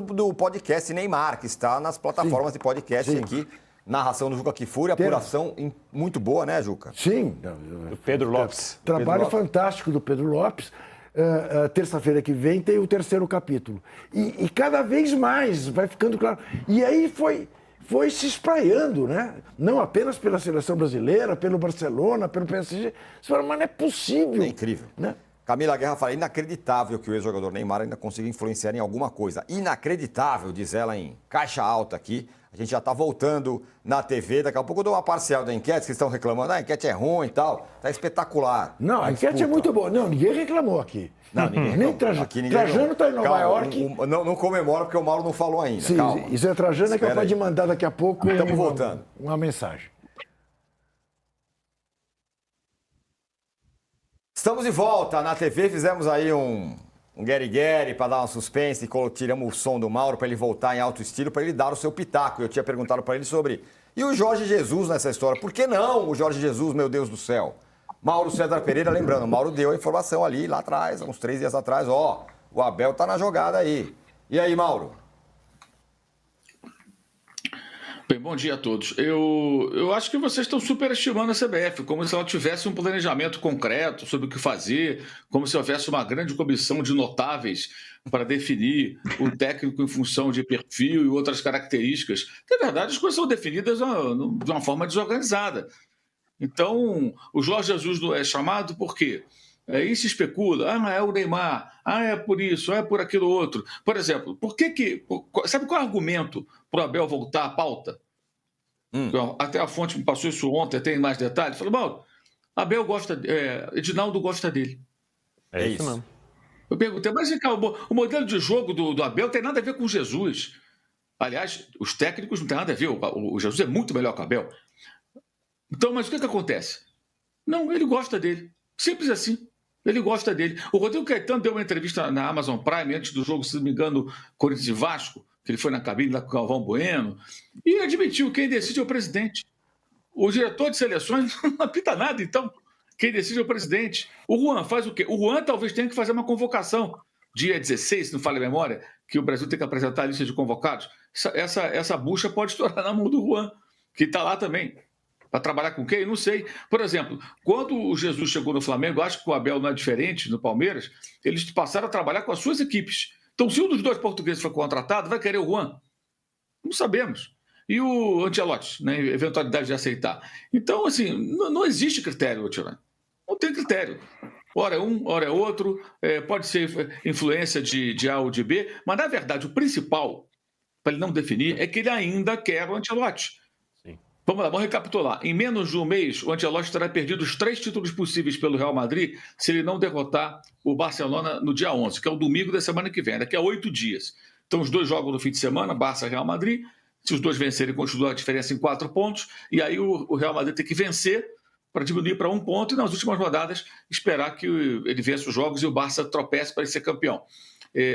do podcast Neymar, que está nas plataformas de podcast aqui. Narração do Juca Kfouri, apuração muito boa, né, Juca? Sim. Do Pedro Lopes. Trabalho fantástico do Pedro Lopes. Terça-feira que vem tem o 3º capítulo. E cada vez mais vai ficando claro. E aí foi se espraiando, né? Não apenas pela seleção brasileira, pelo Barcelona, pelo PSG. Você fala, mas não é possível. É incrível. Né? Camila Guerra fala, inacreditável que o ex-jogador Neymar ainda consiga influenciar em alguma coisa. Inacreditável, diz ela em caixa alta aqui. A gente já está voltando na TV, daqui a pouco eu dou uma parcial da enquete, que estão reclamando, a enquete é ruim e tal. Tá espetacular. Não, a enquete é muito boa. Não, ninguém reclamou aqui. Não, ninguém Nem reclamou. Trajano está em Nova York. Não comemora porque o Mauro não falou ainda. Sim, calma. E Zé Trajano é capaz de mandar daqui a pouco Estamos voltando. Uma mensagem. Estamos de volta na TV, fizemos aí um guerre-guerre para dar uma suspense, tiramos o som do Mauro para ele voltar em alto estilo, para ele dar o seu pitaco. Eu tinha perguntado para ele sobre... E o Jorge Jesus nessa história? Por que não o Jorge Jesus, meu Deus do céu? Mauro César Pereira, lembrando, o Mauro deu a informação ali, lá atrás, uns 3 dias atrás, o Abel tá na jogada aí. E aí, Mauro? Bem, bom dia a todos. Eu acho que vocês estão superestimando a CBF, como se ela tivesse um planejamento concreto sobre o que fazer, como se houvesse uma grande comissão de notáveis para definir o técnico em função de perfil e outras características. Na verdade, as coisas são definidas de uma forma desorganizada. Então, o Jorge Jesus é chamado por quê? Aí se especula, é o Neymar, é por isso, é por aquilo outro. Por exemplo, sabe qual é o argumento para o Abel voltar à pauta? Até a fonte me passou isso ontem, tem mais detalhes. Falou, Mauro, Abel gosta, Edinaldo gosta dele. É isso mesmo. Eu perguntei, mas o modelo de jogo do Abel tem nada a ver com o Jesus. Aliás, os técnicos não têm nada a ver, o Jesus é muito melhor que o Abel. Então, mas o que acontece? Não, ele gosta dele. Simples assim. Ele gosta dele. O Rodrigo Caetano deu uma entrevista na Amazon Prime antes do jogo, se não me engano, Corinthians e Vasco, que ele foi na cabine lá com o Galvão Bueno, e admitiu que quem decide é o presidente. O diretor de seleções não apita nada, então. Quem decide é o presidente. O Juan faz o quê? O Juan talvez tenha que fazer uma convocação. Dia 16, se não falha a memória, que o Brasil tem que apresentar a lista de convocados. Essa bucha pode estourar na mão do Juan, que está lá também. Para trabalhar com quem? Não sei. Por exemplo, quando o Jesus chegou no Flamengo, acho que o Abel não é diferente no Palmeiras, eles passaram a trabalhar com as suas equipes. Então, se um dos 2 portugueses for contratado, vai querer o Juan? Não sabemos. E o Ancelotti, né, eventualidade de aceitar. Então, assim, não existe critério, Tirani. Não tem critério. Ora é um, ora é outro, pode ser influência de A ou de B, mas, na verdade, o principal, para ele não definir, é que ele ainda quer o Ancelotti. Vamos lá, vamos recapitular. Em menos de um mês, o Ancelotti terá perdido os 3 títulos possíveis pelo Real Madrid se ele não derrotar o Barcelona no dia 11, que é o domingo da semana que vem, daqui a 8 dias. Então, os 2 jogos no fim de semana, Barça e Real Madrid. Se os 2 vencerem, continua a diferença em 4 pontos. E aí o Real Madrid tem que vencer para diminuir para 1 ponto e, nas últimas rodadas, esperar que ele vença os jogos e o Barça tropece para ele ser campeão.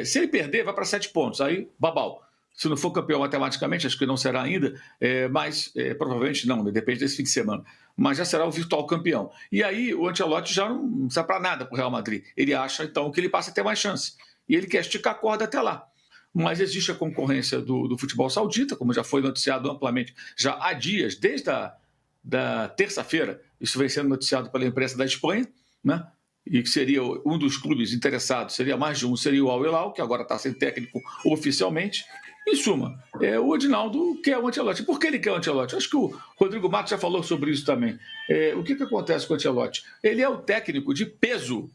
Se ele perder, vai para 7 pontos. Aí, babau. Se não for campeão matematicamente, acho que não será ainda, mas provavelmente não, depende desse fim de semana. Mas já será o virtual campeão. E aí o Ancelotti já não serve para nada para o Real Madrid. Ele acha, então, que ele passa a ter mais chance. E ele quer esticar a corda até lá. Mas existe a concorrência do futebol saudita, como já foi noticiado amplamente já há dias, desde da terça-feira. Isso vem sendo noticiado pela imprensa da Espanha, né? E que seria um dos clubes interessados, seria mais de um, seria o Al Hilal, que agora está sem técnico oficialmente. Em suma, o Edinaldo quer o Ancelotti. Por que ele quer o Ancelotti? Acho que o Rodrigo Matos já falou sobre isso também. O que acontece com o Ancelotti? Ele é o técnico de peso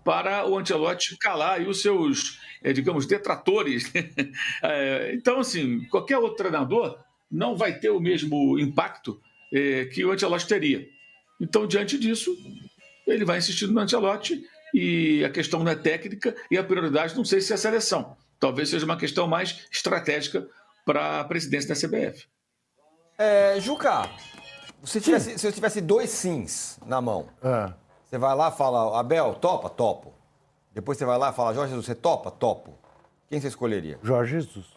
para o Ancelotti calar aí os seus, digamos, detratores. Então, assim, qualquer outro treinador não vai ter o mesmo impacto que o Ancelotti teria. Então, diante disso, ele vai insistindo no Ancelotti e a questão não é técnica e a prioridade não sei se é a seleção. Talvez seja uma questão mais estratégica para a presidência da CBF. Juca, se eu tivesse 2 sims na mão, você vai lá e fala, Abel, topa? Topo. Depois você vai lá e fala, Jorge Jesus, você topa? Topo. Quem você escolheria? Jorge Jesus.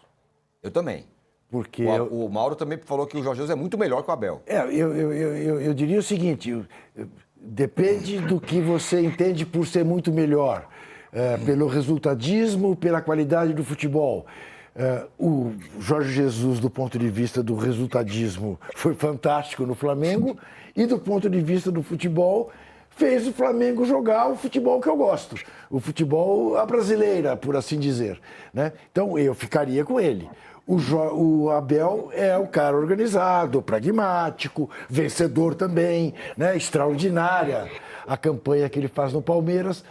Eu também. Porque o Mauro também falou que o Jorge Jesus é muito melhor que o Abel. Eu diria o seguinte, depende do que você entende por ser muito melhor. pelo resultadismo, pela qualidade do futebol. O Jorge Jesus, do ponto de vista do resultadismo, foi fantástico no Flamengo e do ponto de vista do futebol, fez o Flamengo jogar o futebol que eu gosto, o futebol à brasileira, por assim dizer, né? Então eu ficaria com ele. O Abel é o cara organizado, pragmático, vencedor também, né? Extraordinária a campanha que ele faz no Palmeiras,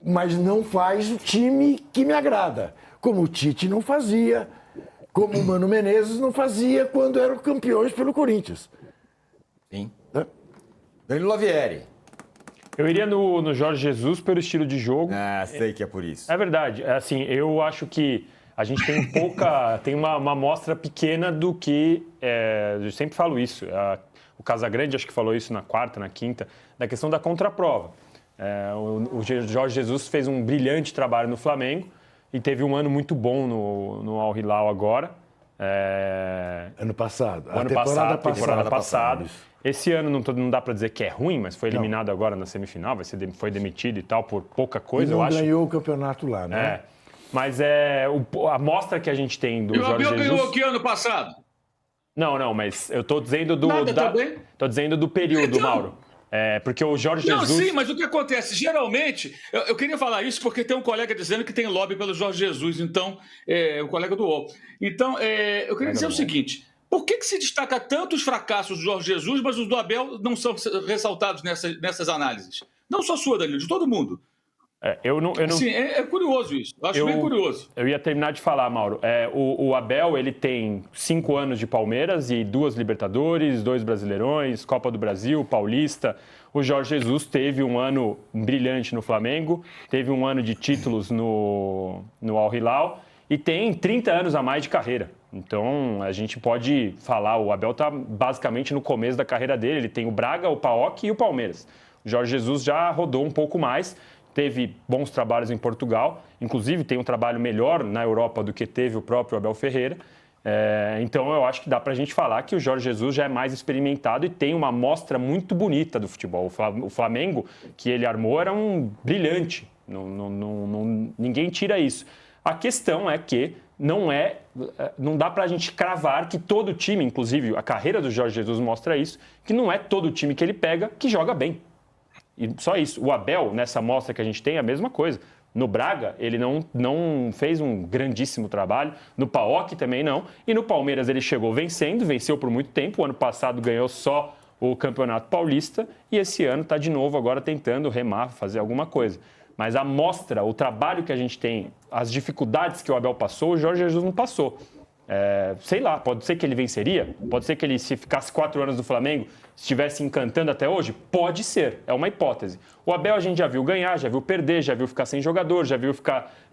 mas não faz o time que me agrada, como o Tite não fazia, como o Mano Menezes não fazia quando eram campeões pelo Corinthians. Sim. Né? Danilo Lavieri. Eu iria no Jorge Jesus pelo estilo de jogo. Sei que é por isso. É verdade. Assim, eu acho que a gente tem tem uma amostra pequena do que... eu sempre falo isso. O Casagrande acho que falou isso na quarta, na quinta, da questão da contraprova. O Jorge Jesus fez um brilhante trabalho no Flamengo e teve um ano muito bom no Al Hilal agora. Ano passado. Temporada passada. Esse ano não dá para dizer que é ruim, mas foi eliminado agora na semifinal, foi demitido e tal, por pouca coisa, eu acho. E não ganhou o campeonato lá, né? Mas a amostra que a gente tem do Jorge Jesus... E o Abel ganhou aqui ano passado? Não, mas eu tô dizendo tô dizendo do período, então... Mauro. Porque o Jorge Jesus... Não, sim, mas o que acontece? Geralmente, eu queria falar isso porque tem um colega dizendo que tem lobby pelo Jorge Jesus, então, um colega do UOL. Então, eu queria dizer o seguinte, por que se destaca tanto os fracassos do Jorge Jesus, mas os do Abel não são ressaltados nessas análises? Não só sua, Danilo, de todo mundo. Eu não... Assim, é curioso isso, eu acho bem curioso. Eu ia terminar de falar, Mauro. O Abel, ele tem 5 anos de Palmeiras e 2 Libertadores, 2 Brasileirões, Copa do Brasil, Paulista. O Jorge Jesus teve um ano brilhante no Flamengo, teve um ano de títulos no Al Hilal e tem 30 anos a mais de carreira. Então, a gente pode falar, o Abel está basicamente no começo da carreira dele, ele tem o Braga, o PAOK e o Palmeiras. O Jorge Jesus já rodou um pouco mais, teve bons trabalhos em Portugal, inclusive tem um trabalho melhor na Europa do que teve o próprio Abel Ferreira. Então eu acho que dá para a gente falar que o Jorge Jesus já é mais experimentado e tem uma amostra muito bonita do futebol. O Flamengo que ele armou era um brilhante, ninguém tira isso. A questão é que não dá para a gente cravar que todo time, inclusive a carreira do Jorge Jesus mostra isso, que não é todo time que ele pega que joga bem. E só isso. O Abel, nessa amostra que a gente tem, é a mesma coisa. No Braga, ele não fez um grandíssimo trabalho. No PAOK também não. E no Palmeiras ele chegou venceu por muito tempo. O ano passado ganhou só o Campeonato Paulista. E esse ano está de novo agora tentando remar, fazer alguma coisa. Mas a amostra, o trabalho que a gente tem, as dificuldades que o Abel passou, o Jorge Jesus não passou. Sei lá, pode ser que ele venceria? Pode ser que ele, se ficasse 4 anos no Flamengo, estivesse encantando até hoje? Pode ser, é uma hipótese. O Abel a gente já viu ganhar, já viu perder, já viu ficar sem jogador, já viu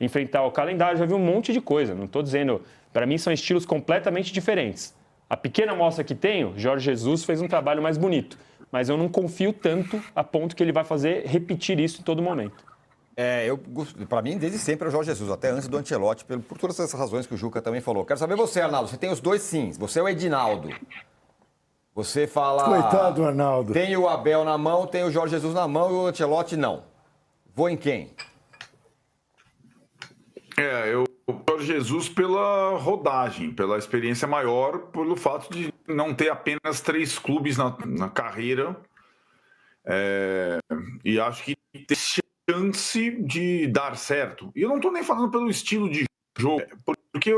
enfrentar o calendário, já viu um monte de coisa. Não estou dizendo, para mim são estilos completamente diferentes. A pequena amostra que tenho, Jorge Jesus fez um trabalho mais bonito, mas eu não confio tanto a ponto que ele vai repetir isso em todo momento. Para mim, desde sempre é o Jorge Jesus, até antes do Ancelotti, por todas essas razões que o Juca também falou. Quero saber você, Arnaldo, você tem os dois sims, você é o Edinaldo. Você fala... Coitado, Arnaldo. Tem o Abel na mão, tem o Jorge Jesus na mão e o Ancelotti não. Vou em quem? O Jorge Jesus pela rodagem, pela experiência maior, pelo fato de não ter apenas 3 clubes na carreira. E acho que tem chance de dar certo. E eu não estou nem falando pelo estilo de jogo, porque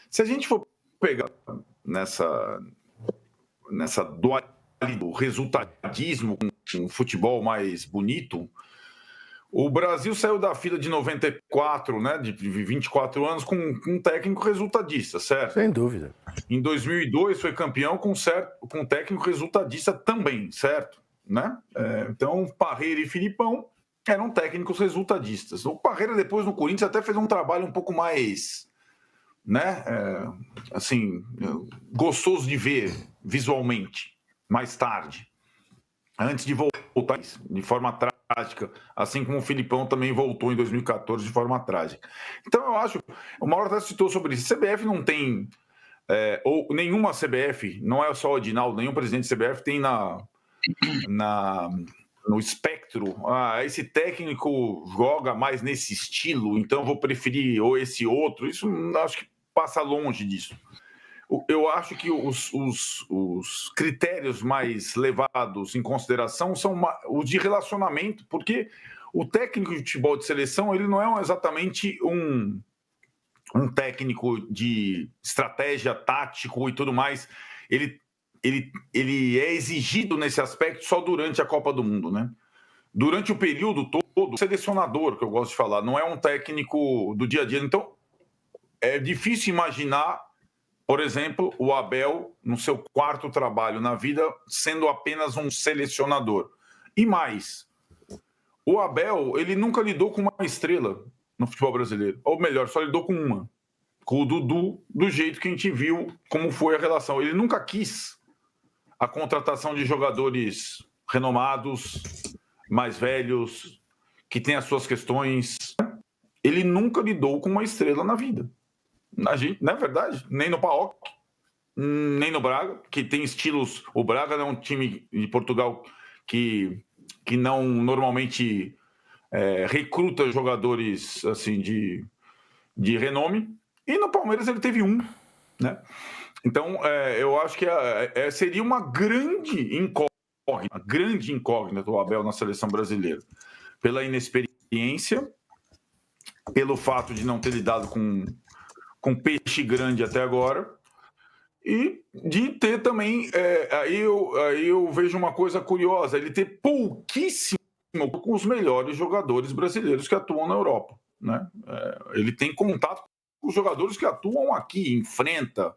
se a gente for pegar nessa dualidade do resultadismo com um futebol mais bonito, o Brasil saiu da fila de 94, né, de 24 anos, com um técnico resultadista, certo? Sem dúvida. Em 2002 foi campeão com um técnico resultadista também, certo? Né? Então, Parreira e Filipão eram técnicos resultadistas. O Parreira depois no Corinthians até fez um trabalho um pouco mais, né, gostoso de ver visualmente, mais tarde, antes de voltar de forma trágica, assim como o Filipão também voltou em 2014 de forma trágica. Então eu acho, o Mauro até citou sobre isso, CBF não tem, ou nenhuma CBF, não é só o Edinaldo, nenhum presidente de CBF tem no espectro, esse técnico joga mais nesse estilo, então eu vou preferir ou esse outro. Isso acho que passa longe disso. Eu acho que os critérios mais levados em consideração são os de relacionamento, porque o técnico de futebol de seleção ele não é exatamente um técnico de estratégia, tático e tudo mais. Ele é exigido nesse aspecto só durante a Copa do Mundo, né? Durante o período todo, selecionador, que eu gosto de falar, não é um técnico do dia a dia. Então, é difícil imaginar, por exemplo, o Abel, no seu 4º trabalho na vida, sendo apenas um selecionador. E mais, o Abel, ele nunca lidou com uma estrela no futebol brasileiro. Ou melhor, só lidou com uma. Com o Dudu, do jeito que a gente viu como foi a relação. Ele nunca quis a contratação de jogadores renomados, mais velhos, que têm as suas questões. Ele nunca lidou com uma estrela na vida. A gente, não é verdade? Nem no PAOK, nem no Braga, que tem estilos... O Braga é um time de Portugal que não normalmente recruta jogadores assim, de renome. E no Palmeiras ele teve um, né? Então, eu acho que seria uma grande incógnita do Abel na seleção brasileira. Pela inexperiência, pelo fato de não ter lidado com peixe grande até agora, e de ter também... aí eu vejo uma coisa curiosa, ele ter pouquíssimo com os melhores jogadores brasileiros que atuam na Europa, né? Ele tem contato com os jogadores que atuam aqui, enfrenta,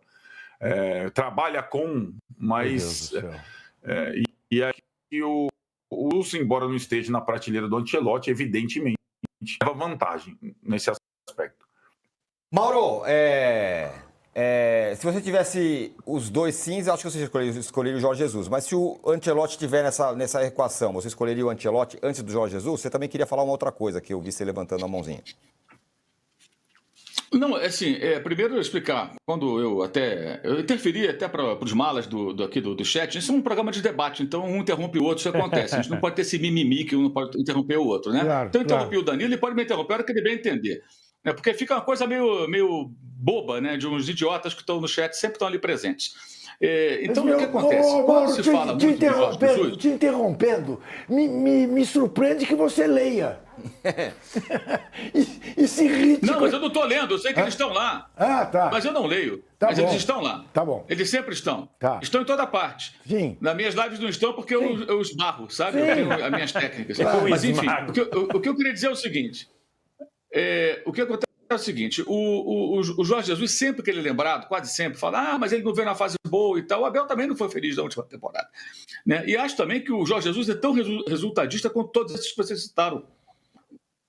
trabalha com, mas... e aqui o Lúcio, embora não esteja na prateleira do Ancelotti, evidentemente leva vantagem nesse aspecto. Mauro, se você tivesse os dois sims, acho que você escolheria o Jorge Jesus. Mas se o Ancelotti estiver nessa equação, você escolheria o Ancelotti antes do Jorge Jesus? Você também queria falar uma outra coisa que eu vi você levantando a mãozinha. Não, assim, primeiro eu explicar, quando eu interferi até para os malas aqui do chat, isso é um programa de debate, então um interrompe o outro, isso acontece. A gente não pode ter esse mimimi que um não pode interromper o outro, né? Claro, então eu interrompi o Danilo, ele pode me interromper a hora que ele bem entender. Porque fica uma coisa meio boba, né? De uns idiotas que estão no chat, sempre estão ali presentes. Então, o que acontece? Mauro, se fala muito de Jorge Jesus... Te interrompendo, me surpreende que você leia. e se irrite. Não, mas eu não estou lendo, eu sei que eles estão lá. Ah, tá. Mas eu não leio. Tá mas bom. eles estão lá. Tá bom. Eles sempre estão. Tá. Estão em toda parte. Sim. Nas minhas lives não estão porque eu esbarro, sabe? Sim. Eu tenho as minhas técnicas. Claro. Mas, enfim, o que eu queria dizer é o seguinte. O que acontece é o seguinte, o Jorge Jesus, sempre que ele é lembrado, quase sempre, fala, mas ele não veio na fase boa e tal. O Abel também não foi feliz na última temporada. Né? E acho também que o Jorge Jesus é tão resultadista quanto todos esses que vocês citaram.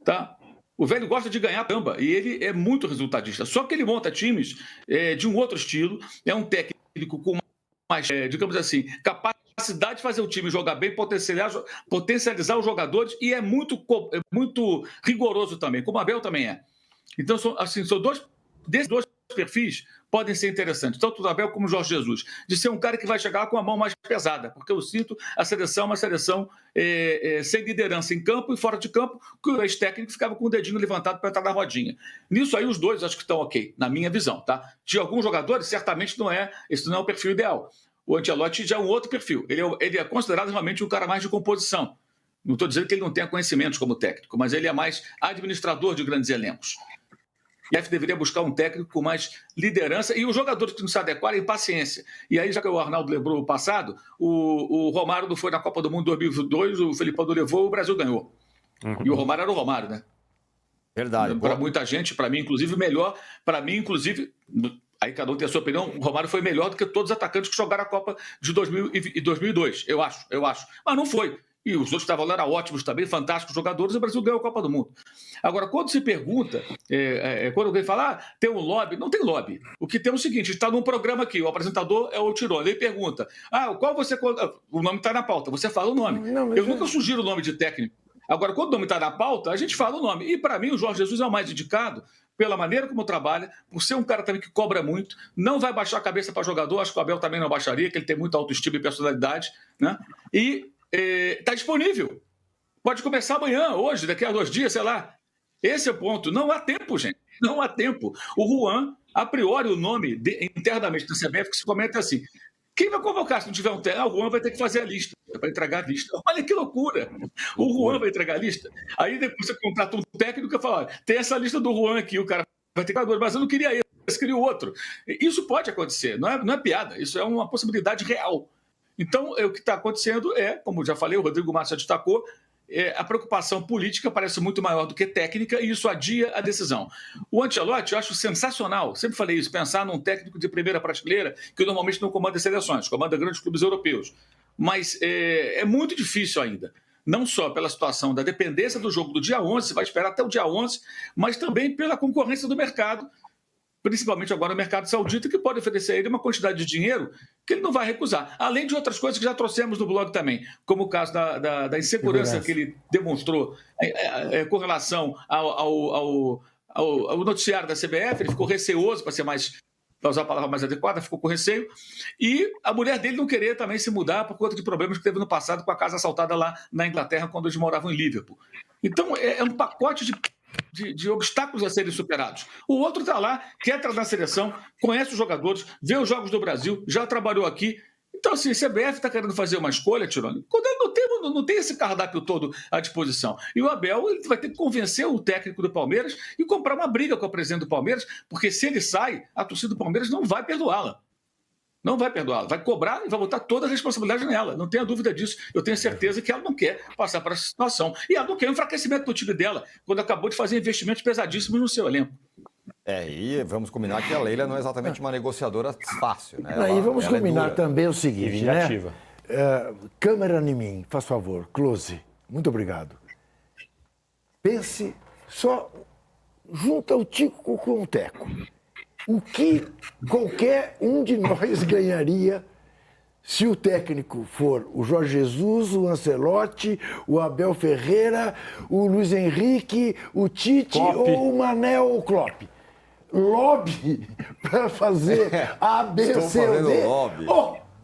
Tá? O velho gosta de ganhar caramba e ele é muito resultadista. Só que ele monta times de um outro estilo, é um técnico com mais, digamos assim, capacidade de fazer o time jogar bem, potencializar os jogadores e é muito rigoroso também, como o Abel também é. Então, desses dois perfis podem ser interessantes, tanto o Abel como o Jorge Jesus, de ser um cara que vai chegar com a mão mais pesada, porque eu sinto a seleção uma seleção sem liderança em campo e fora de campo, que o ex-técnico ficava com o dedinho levantado para entrar na rodinha. Nisso aí, os dois acho que estão ok, na minha visão. Tá? De alguns jogadores, certamente esse não é o perfil ideal. O Ancelotti já é um outro perfil. Ele é considerado realmente um cara mais de composição. Não estou dizendo que ele não tenha conhecimentos como técnico, mas ele é mais administrador de grandes elencos. E a F deveria buscar um técnico com mais liderança e os jogadores que não se adequarem, paciência. E aí, já que o Arnaldo lembrou o passado, o Romário não foi na Copa do Mundo 2002, o Felipão não levou, o Brasil ganhou. E o Romário era o Romário, né? Verdade. Para muita gente, para mim, inclusive, melhor. Para mim, inclusive, aí cada um tem a sua opinião, o Romário foi melhor do que todos os atacantes que jogaram a Copa de 2000 e 2002, eu acho. Mas não foi. E os outros estavam lá, eram ótimos também, fantásticos jogadores, e o Brasil ganhou a Copa do Mundo. Agora, quando se pergunta, quando alguém fala, tem um lobby, não tem lobby. O que tem é o seguinte, está num programa aqui, o apresentador é o Tirone, ele pergunta, qual você... O nome está na pauta, você fala o nome. Eu nunca sugiro o nome de técnico. Agora, quando o nome está na pauta, a gente fala o nome. E, para mim, o Jorge Jesus é o mais indicado pela maneira como trabalha, por ser um cara também que cobra muito, não vai baixar a cabeça para jogador, acho que o Abel também não baixaria, que ele tem muita autoestima e personalidade, né? E está disponível. Pode começar amanhã, hoje, daqui a 2 dias, sei lá. Esse é o ponto. Não há tempo, gente. Não há tempo. O Juan, a priori, o nome internamente da CBF que se comenta assim. Quem vai convocar se não tiver um técnico? O Juan vai ter que fazer a lista, vai entregar a lista. Olha que loucura! O Juan vai entregar a lista. Aí depois você contrata um técnico que fala: tem essa lista do Juan aqui, o cara vai ter que. Mas eu não queria esse, eu queria o outro. Isso pode acontecer, não é piada, isso é uma possibilidade real. Então, o que está acontecendo é, como já falei, o Rodrigo Márcio já destacou, a preocupação política parece muito maior do que técnica e isso adia a decisão. O Ancelotti, eu acho sensacional, sempre falei isso, pensar num técnico de primeira prateleira que normalmente não comanda seleções, comanda grandes clubes europeus. Mas é muito difícil ainda. Não só pela situação da dependência do jogo do dia 11, você vai esperar até o dia 11, mas também pela concorrência do mercado, principalmente agora no mercado saudita, que pode oferecer a ele uma quantidade de dinheiro que ele não vai recusar. Além de outras coisas que já trouxemos no blog também, como o caso da insegurança que ele demonstrou com relação ao noticiário da CBF, ele ficou receoso, para usar a palavra mais adequada, ficou com receio, e a mulher dele não queria também se mudar por conta de problemas que teve no passado com a casa assaltada lá na Inglaterra, quando eles moravam em Liverpool. Então, é um pacote de obstáculos a serem superados. O outro está lá, quer entrar na seleção, conhece os jogadores, vê os jogos do Brasil, já trabalhou aqui. Então, assim, a CBF está querendo fazer uma escolha, Tironi, quando ele não tem esse cardápio todo à disposição. E o Abel ele vai ter que convencer o técnico do Palmeiras e comprar uma briga com o presidente do Palmeiras, porque se ele sai, a torcida do Palmeiras não vai perdoá-la. Não vai perdoá-la, vai cobrar e vai botar toda a responsabilidade nela. Não tenha dúvida disso. Eu tenho certeza que ela não quer passar por essa situação. E ela não quer o enfraquecimento do time dela, quando acabou de fazer investimentos pesadíssimos no seu elenco. E vamos combinar que a Leila não é exatamente uma negociadora fácil, né? E vamos combinar também o seguinte, né? Câmera em mim, faz favor, close. Muito obrigado. Pense, só junta o Tico com o Teco. O que qualquer um de nós ganharia se o técnico for o Jorge Jesus, o Ancelotti, o Abel Ferreira, o Luiz Henrique, o Tite ou o Mané ou o Klopp? Lobby para fazer A, B, C ou D.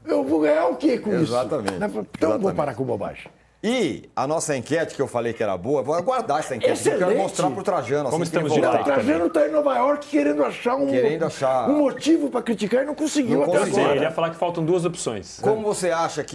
Eu vou ganhar o quê com isso? Exatamente. Então vou parar com bobagem. E a nossa enquete, que eu falei que era boa, vou aguardar essa enquete. Eu quero mostrar pro Trajano. Como assim, estamos que ele de voltar. like O Trajano está em Nova York querendo achar um motivo para criticar e não conseguiu até agora. Ele ia falar que faltam 2 opções. Como você acha que